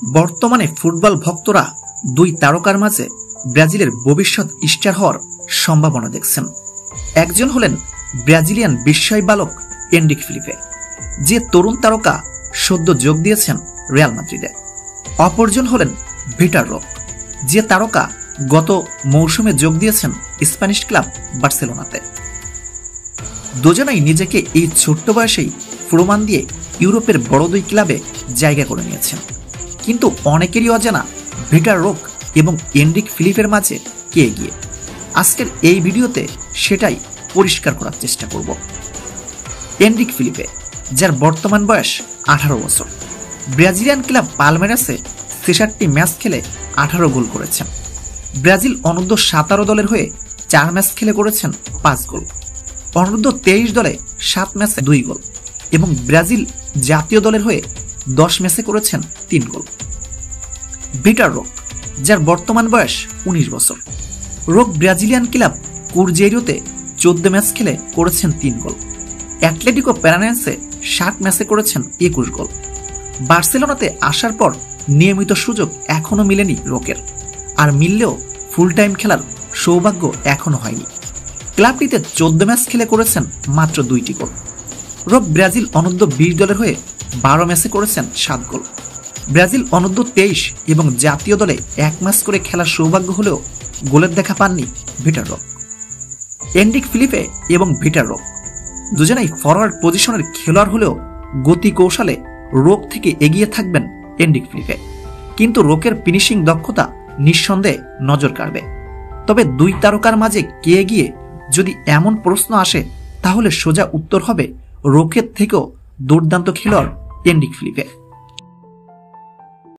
বর্তমানে ফুটবল ভক্তরা দুই তারকার মাঝে ব্রাজিলের ভবিষ্যৎ স্টার হওয়ার সম্ভাবনা দেখছেন। একজন হলেন ব্রাজিলিয়ান বিস্ময় বালক এনরিক ফিলিপে, যে তরুণ তারকা সদ্য যোগ দিয়েছেন রিয়াল মাদ্রিদে। অপরজন হলেন ভিটার রক, যে তারকা গত মৌসুমে যোগ দিয়েছেন স্প্যানিশ ক্লাব বার্সেলোনাতে। দুজনেই নিজেকে এই ছোট্ট বয়সেই প্রমাণ দিয়ে ইউরোপের বড় দুই ক্লাবে জায়গা করে নিয়েছেন। কিন্তু অনেকেরই অজানা ভিটার রক এবং এনরিক ফিলিপের মাঝে কে এগিয়ে। আজকের এই ভিডিওতে সেটাই পরিষ্কার করার চেষ্টা করব। এনরিক ফিলিপে, যার বর্তমান বয়স 18 বছর, ব্রাজিলিয়ান ক্লাব পালমেরাসে 66টি ম্যাচ খেলে 18 গোল করেছেন। ব্রাজিল অনূর্ধ্ব 17 দলের হয়ে 4 ম্যাচ খেলে করেছেন 5 গোল। অনূর্ধ্ব 23 দলে 7 ম্যাচে 2 গোল এবং ব্রাজিল জাতীয় দলের হয়ে 10 ম্যাচে করেছেন 3 গোল। ভিটার রক, যার বর্তমান বয়স 19 বছর, রক ব্রাজিলিয়ান ক্লাব কুরজেইরোতে 14 ম্যাচ খেলে করেছেন 3 গোল। অ্যাটলেটিকো প্যারানাইন্সে 60 ম্যাচে করেছেন 21 গোল। বার্সেলোনাতে আসার পর নিয়মিত সুযোগ এখনো মিলেনি রকের, আর মিললেও ফুল টাইম খেলার সৌভাগ্য এখনো হয়নি। ক্লাবটিতে 14 ম্যাচ খেলে করেছেন মাত্র 2টি গোল। রক ব্রাজিল অনূর্ধ্ব 20 দলের হয়ে 12 ম্যাচে করেছেন 7 গোল। ব্রাজিল অনূর্ধ্ব 23 এবং জাতীয় দলে 1 ম্যাচ করে খেলার সৌভাগ্য হলেও গোলের দেখা পাননি ভিটার রক। এনরিক ফিলিপে এবং ভিটার রক দুজনেই ফরওয়ার্ড পজিশনের খেলোয়াড় হলেও গতি কৌশলে রক থেকে এগিয়ে থাকবেন এনরিক ফিলিপে। কিন্তু রকের ফিনিশিং দক্ষতা নিঃসন্দেহে নজর কাড়বে। তবে দুই তারকার মাঝে কে এগিয়ে যদি এমন প্রশ্ন আসে, তাহলে সোজা উত্তর হবে রকের থেকেও দুর্দান্ত খেলোয়াড় এনরিক ফিলিপে।